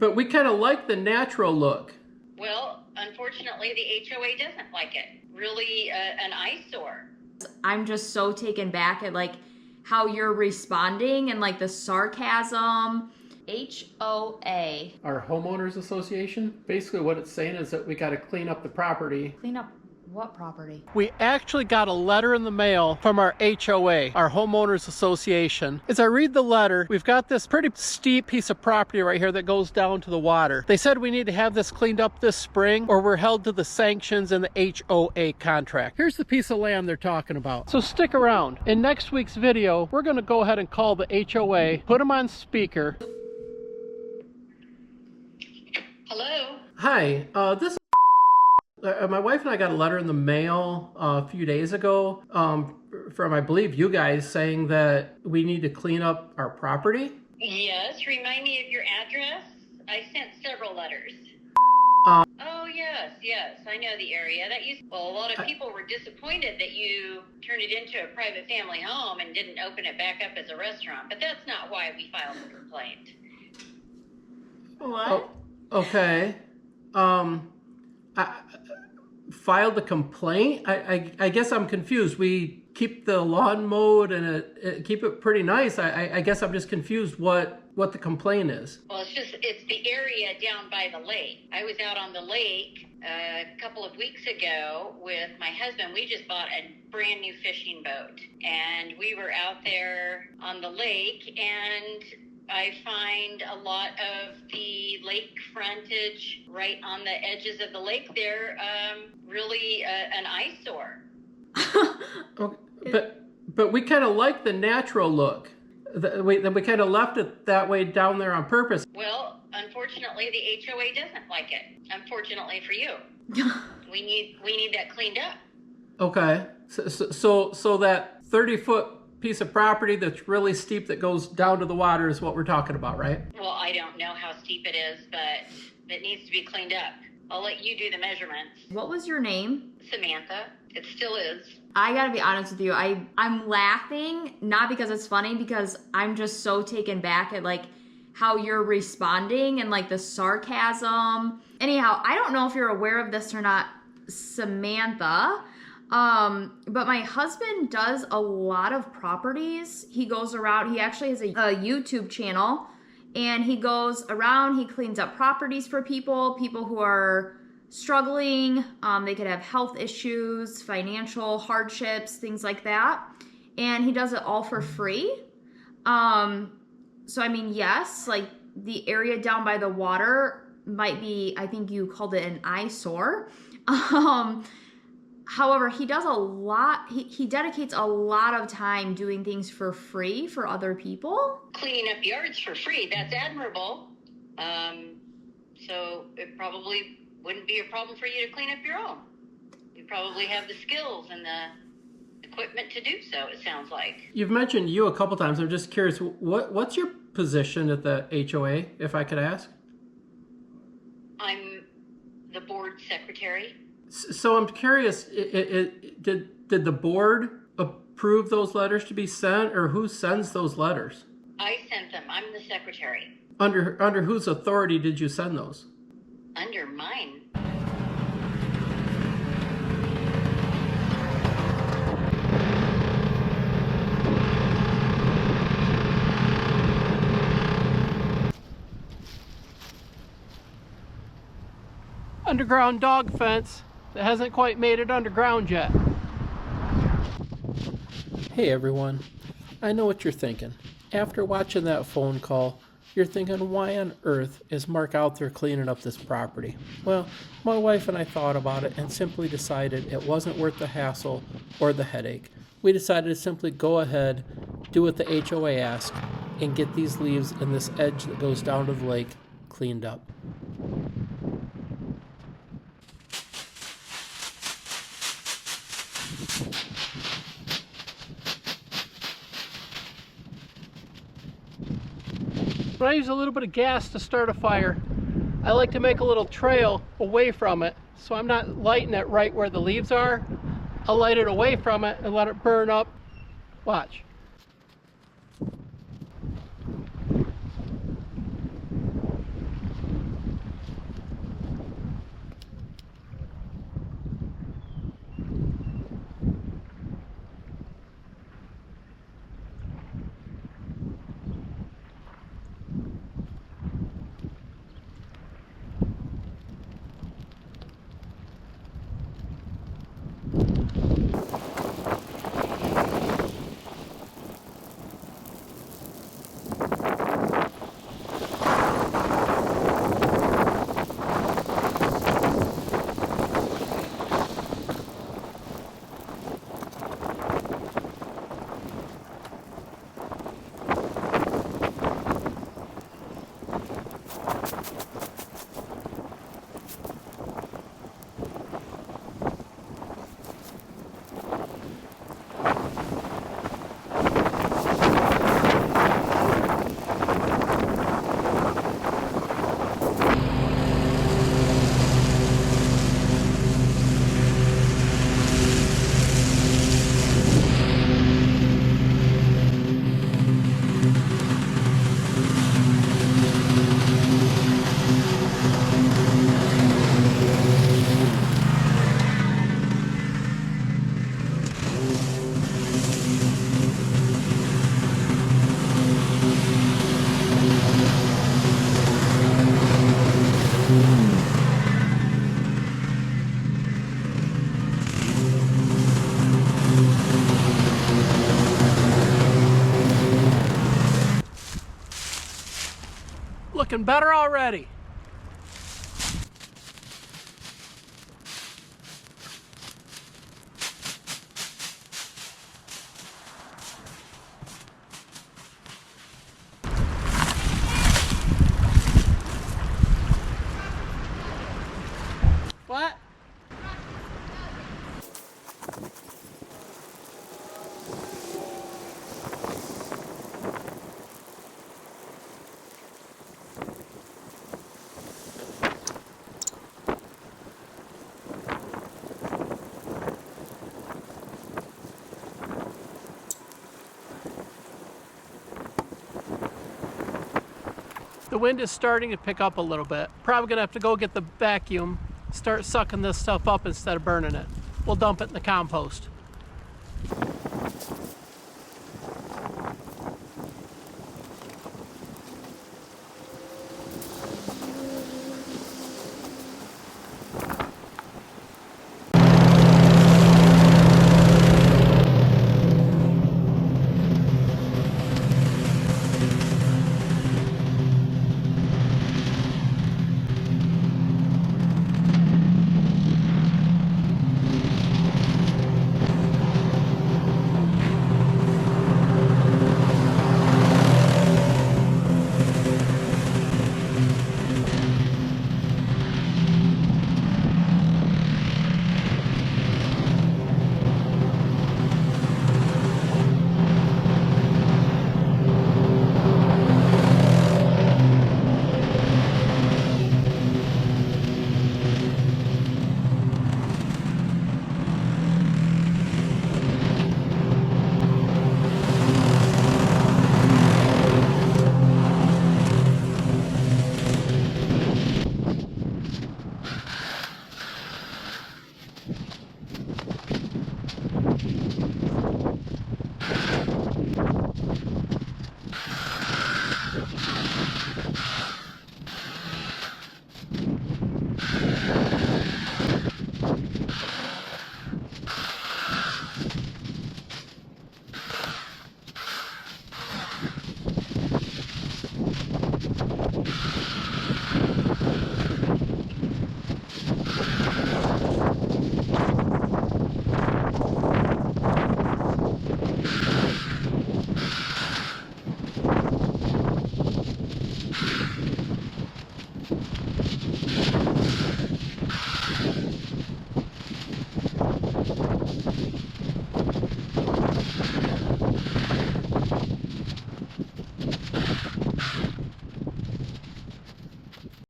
but we kind of like the natural look. Well, unfortunately, the HOA doesn't like it. Really an eyesore. I'm just so taken back at like how you're responding and like the sarcasm. HOA. Our homeowners association, basically what it's saying is that we got to clean up the property. Clean up what property? We actually got a letter in the mail from our HOA, our homeowners association. As I read the letter, we've got this pretty steep piece of property right here that goes down to the water. They said we need to have this cleaned up this spring or we're held to the sanctions in the HOA contract. Here's the piece of land they're talking about. So stick around. In next week's video, we're going to go ahead and call the HOA, put them on speaker. Hello? Hi, this is my wife and I got a letter in the mail a few days ago from, I believe, you guys saying that we need to clean up our property. Yes, remind me of your address. I sent several letters. Oh, yes, I know the area. A lot of people were disappointed that you turned it into a private family home and didn't open it back up as a restaurant, but that's not why we filed the complaint. What? Oh, okay. I filed the complaint. I guess I'm confused. We keep the lawn mowed and keep it pretty nice. I guess I'm just confused what the complaint is. Well, it's the area down by the lake. I was out on the lake a couple of weeks ago with my husband. We just bought a brand new fishing boat and we were out there on the lake, and I find a lot of the lake frontage right on the edges of the lake there, really an eyesore. Okay, but we kind of like the natural look. We kind of left it that way down there on purpose. Well, unfortunately, the HOA doesn't like it. Unfortunately for you, we need that cleaned up. Okay, so that 30-foot piece of property that's really steep that goes down to the water is what we're talking about, right? Well, I don't know how steep it is, but it needs to be cleaned up. I'll let you do the measurements. What was your name? Samantha. It still is. I gotta be honest with you. I'm laughing, not because it's funny, because I'm just so taken back at like how you're responding and like the sarcasm. Anyhow, I don't know if you're aware of this or not, Samantha. But my husband does a lot of properties. He goes around, he actually has a YouTube channel, and he goes around, he cleans up properties for people who are struggling. They could have health issues, financial hardships, things like that. And he does it all for free. So I mean, yes, like the area down by the water might be, I think you called it an eyesore. However, he does a lot, he dedicates a lot of time doing things for free for other people. Cleaning up yards for free, that's admirable. So it probably wouldn't be a problem for you to clean up your own. You probably have the skills and the equipment to do so, it sounds like. You've mentioned you a couple times. I'm just curious, what's your position at the HOA, if I could ask? I'm the board secretary. So I'm curious, did the board approve those letters to be sent, or who sends those letters? I sent them. I'm the secretary. Under whose authority did you send those? Under mine. Underground dog fence that hasn't quite made it underground yet. Hey everyone, I know what you're thinking. After watching that phone call, you're thinking, why on earth is Mark out there cleaning up this property? Well, my wife and I thought about it and simply decided it wasn't worth the hassle or the headache. We decided to simply go ahead, do what the HOA asked, and get these leaves and this edge that goes down to the lake cleaned up. When I use a little bit of gas to start a fire, I like to make a little trail away from it, so I'm not lighting it right where the leaves are. I'll light it away from it and let it burn up. Watch. Getting better already. What? The wind is starting to pick up a little bit. Probably gonna have to go get the vacuum, start sucking this stuff up instead of burning it. We'll dump it in the compost.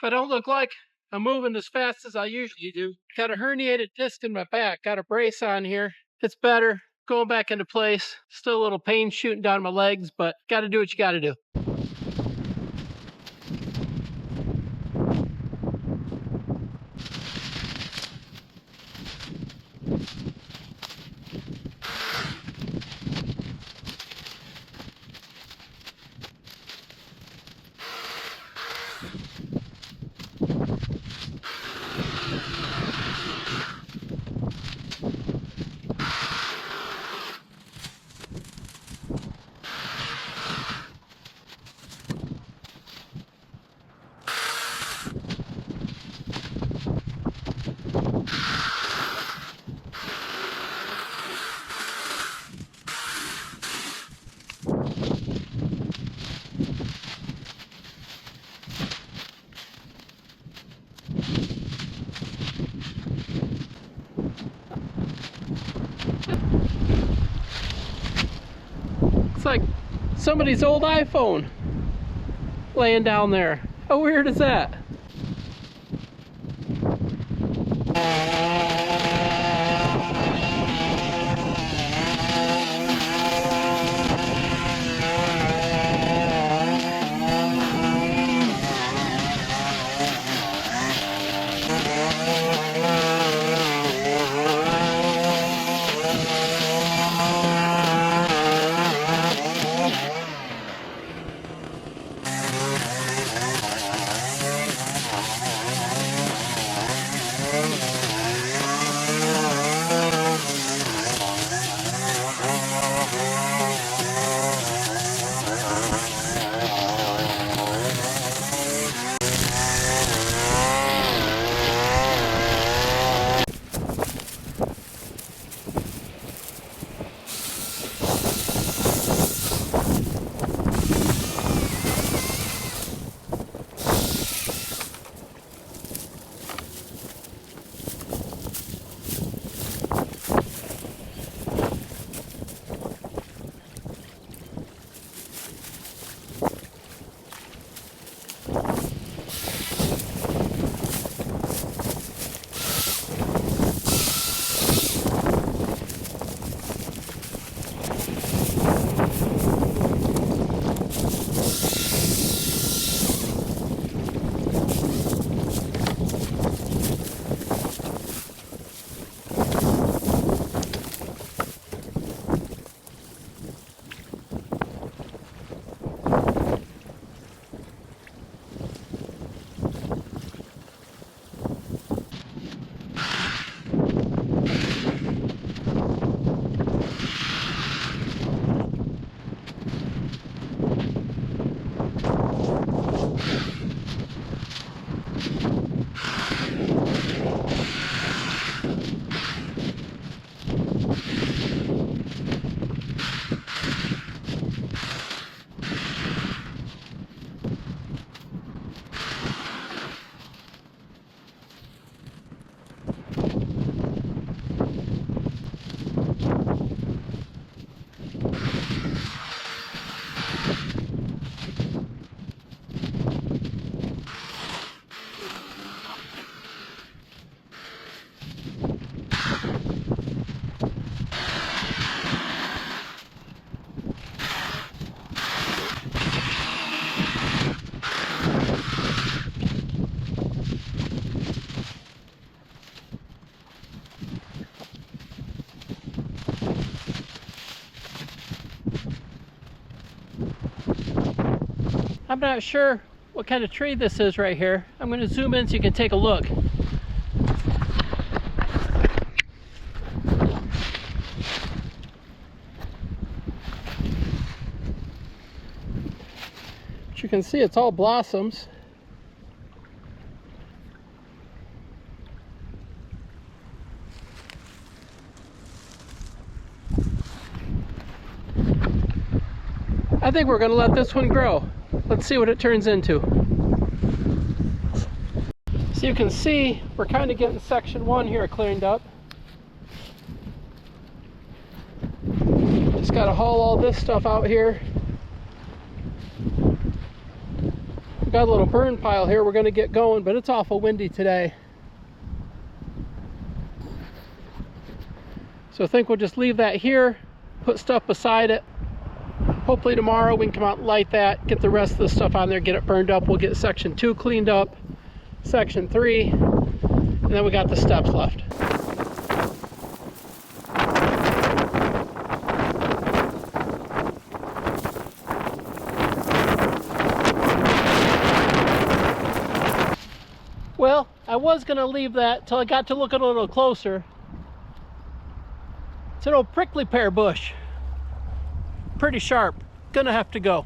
If I don't look like I'm moving as fast as I usually do, got a herniated disc in my back, got a brace on here. It's better, going back into place. Still a little pain shooting down my legs, but gotta do what you gotta do. It's like somebody's old iPhone laying down there. How weird is that? not sure what kind of tree this is right here. I'm going to zoom in so you can take a look. But you can see it's all blossoms. I think we're going to let this one grow. Let's see what it turns into. So you can see we're kind of getting section 1 here cleaned up. Just got to haul all this stuff out here. We got a little burn pile here we're going to get going, but it's awful windy today. So I think we'll just leave that here, put stuff beside it. Hopefully tomorrow we can come out and light that, get the rest of the stuff on there, get it burned up. We'll get section 2 cleaned up, section 3, and then we got the steps left. Well, I was going to leave that till I got to look at it a little closer. It's an old prickly pear bush. Pretty sharp. Gonna have to go.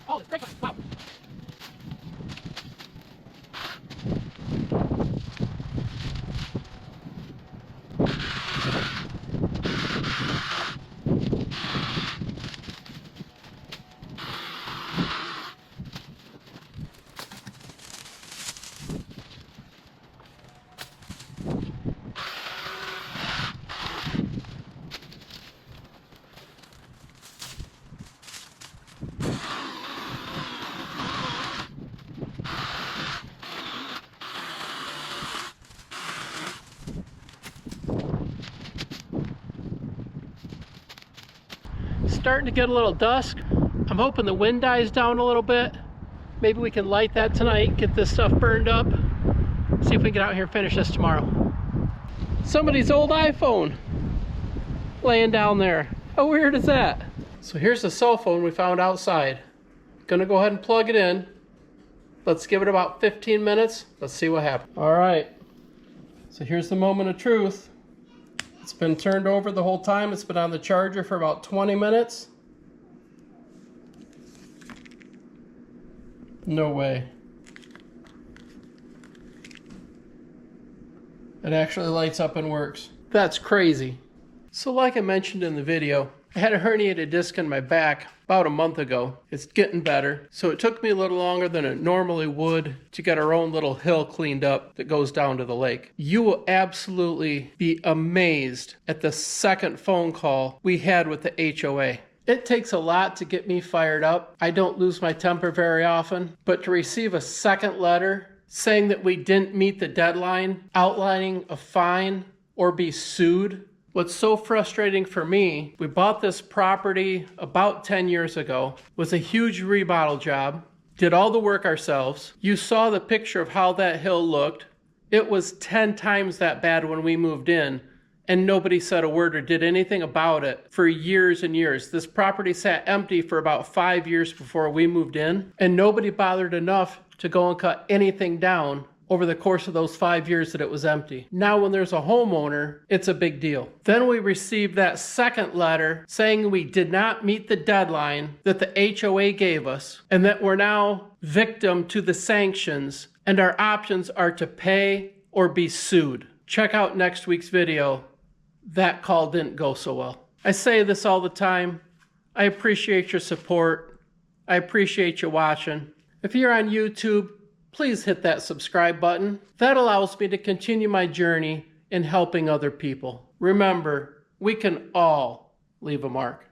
Oh, it's prickly. Wow. Starting to get a little dusk. I'm hoping the wind dies down a little bit. Maybe we can light that tonight, get this stuff burned up. See if we can get out here and finish this tomorrow. Somebody's old iPhone laying down there. How weird is that? So here's the cell phone we found outside. Gonna go ahead and plug it in. Let's give it about 15 minutes. Let's see what happens. All right, so here's the moment of truth. It's been turned over the whole time. It's been on the charger for about 20 minutes. No way. It actually lights up and works. That's crazy. So like I mentioned in the video, I had a herniated disc in my back about a month ago. It's getting better. So it took me a little longer than it normally would to get our own little hill cleaned up that goes down to the lake. You will absolutely be amazed at the second phone call we had with the HOA. It takes a lot to get me fired up. I don't lose my temper very often, but to receive a second letter saying that we didn't meet the deadline, outlining a fine or be sued. What's so frustrating for me, we bought this property about 10 years ago. It was a huge remodel job. did all the work ourselves. You saw the picture of how that hill looked. It was 10 times that bad when we moved in, and nobody said a word or did anything about it for years and years. This property sat empty for about 5 years before we moved in, and nobody bothered enough to go and cut anything down over the course of those 5 years that it was empty. Now when there's a homeowner, it's a big deal. Then we received that second letter saying we did not meet the deadline that the HOA gave us, and that we're now victim to the sanctions, and our options are to pay or be sued. Check out next week's video. That call didn't go so well. I say this all the time. I appreciate your support. I appreciate you watching. If you're on YouTube, please hit that subscribe button. That allows me to continue my journey in helping other people. Remember, we can all leave a mark.